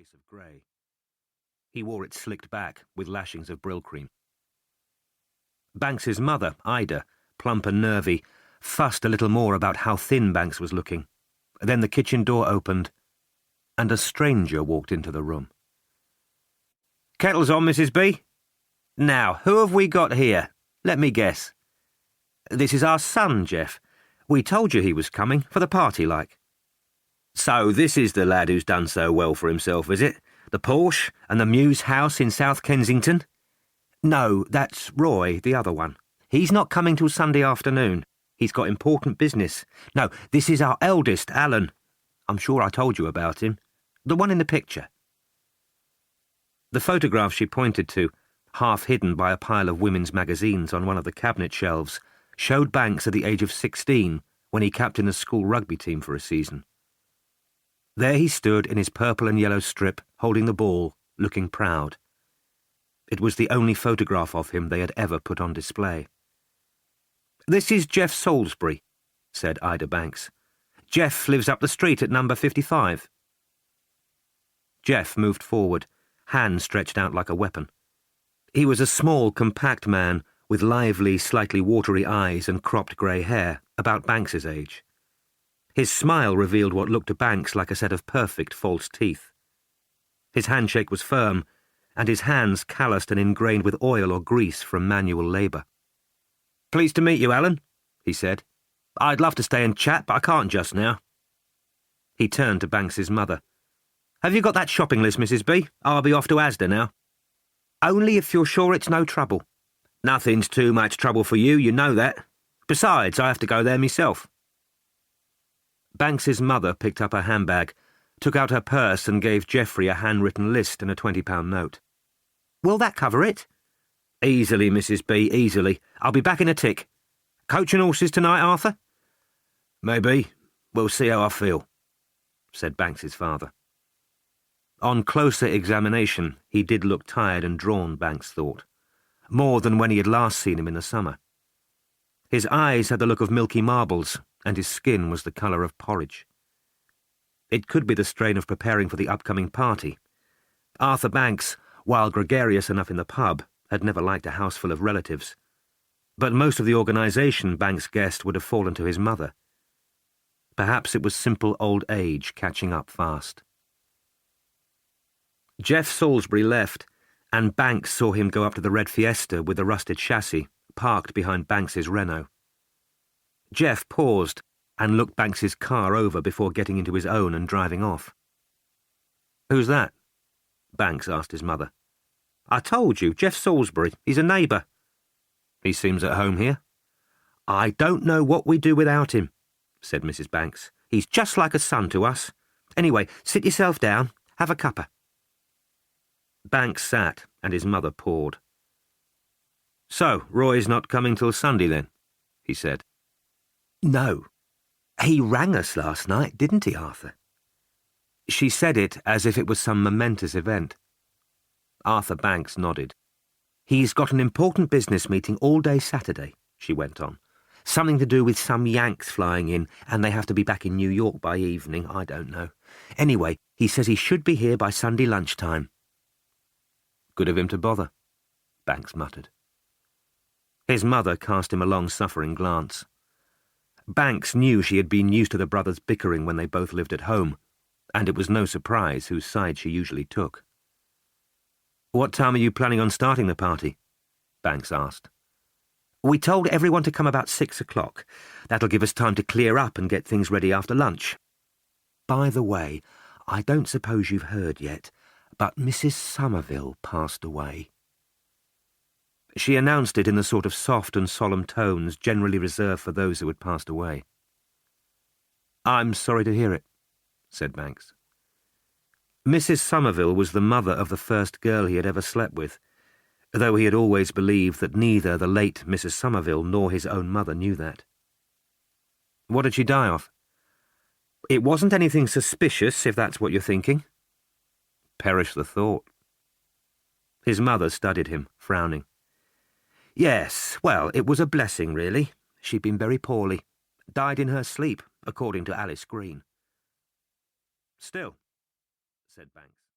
face of grey. He wore it slicked back with lashings of brill cream. Banks's mother, Ida, plump and nervy, fussed a little more about how thin Banks was looking. Then the kitchen door opened, and a stranger walked into the room. "Kettle's on, Mrs. B. Now, who have we got here? Let me guess. This is our son, Jeff. We told you he was coming, for the party, like." "So this is the lad who's done so well for himself, is it? The Porsche and the Mews house in South Kensington?" "No, that's Roy, the other one. He's not coming till Sunday afternoon. He's got important business. No, this is our eldest, Alan. I'm sure I told you about him. The one in the picture." The photograph she pointed to, half hidden by a pile of women's magazines on one of the cabinet shelves, showed Banks at the age of 16 when he captained the school rugby team for a season. There he stood in his purple and yellow strip, holding the ball, looking proud. It was the only photograph of him they had ever put on display. "This is Jeff Salisbury," said Ida Banks. "Jeff lives up the street at number 55. Jeff moved forward, hand stretched out like a weapon. He was a small, compact man with lively, slightly watery eyes and cropped grey hair, about Banks's age. His smile revealed what looked to Banks like a set of perfect false teeth. His handshake was firm, and his hands calloused and ingrained with oil or grease from manual labour. "Pleased to meet you, Alan," he said. "I'd love to stay and chat, but I can't just now." He turned to Banks's mother. "Have you got that shopping list, Mrs. B? I'll be off to Asda now." "Only if you're sure it's no trouble." "Nothing's too much trouble for you, you know that. Besides, I have to go there myself." Banks's mother picked up her handbag, took out her purse and gave Geoffrey a handwritten list and a £20 note. "Will that cover it?" "Easily, Mrs. B, easily. I'll be back in a tick. Coach and horses tonight, Arthur?" "Maybe. We'll see how I feel," said Banks's father. On closer examination, he did look tired and drawn, Banks thought, more than when he had last seen him in the summer. His eyes had the look of milky marbles, and his skin was the colour of porridge. It could be the strain of preparing for the upcoming party. Arthur Banks, while gregarious enough in the pub, had never liked a house full of relatives. But most of the organisation, Banks guessed, would have fallen to his mother. Perhaps it was simple old age catching up fast. Jeff Salisbury left, and Banks saw him go up to the red Fiesta with the rusted chassis, parked behind Banks's Renault. Jeff paused and looked Banks's car over before getting into his own and driving off. "Who's that?" Banks asked his mother. "I told you, Jeff Salisbury. He's a neighbour." "He seems at home here." "I don't know what we'd do without him," said Mrs. Banks. "He's just like a son to us. Anyway, sit yourself down. Have a cuppa." Banks sat, and his mother poured. "So, Roy's not coming till Sunday, then?" he said. "No. He rang us last night, didn't he, Arthur?" She said it as if it was some momentous event. Arthur Banks nodded. "He's got an important business meeting all day Saturday," she went on. "Something to do with some Yanks flying in, and they have to be back in New York by evening, I don't know. Anyway, he says he should be here by Sunday lunchtime." "Good of him to bother," Banks muttered. His mother cast him a long-suffering glance. Banks knew she had been used to the brothers bickering when they both lived at home, and it was no surprise whose side she usually took. "What time are you planning on starting the party?" Banks asked. "We told everyone to come about 6 o'clock. That'll give us time to clear up and get things ready after lunch. By the way, I don't suppose you've heard yet, but Mrs. Somerville passed away." She announced it in the sort of soft and solemn tones generally reserved for those who had passed away. "I'm sorry to hear it," said Banks. Mrs. Somerville was the mother of the first girl he had ever slept with, though he had always believed that neither the late Mrs. Somerville nor his own mother knew that. "What did she die of?" "It wasn't anything suspicious, if that's what you're thinking." "Perish the thought." His mother studied him, frowning. "Yes, well, it was a blessing, really. She'd been very poorly. Died in her sleep, according to Alice Green." "Still," said Banks.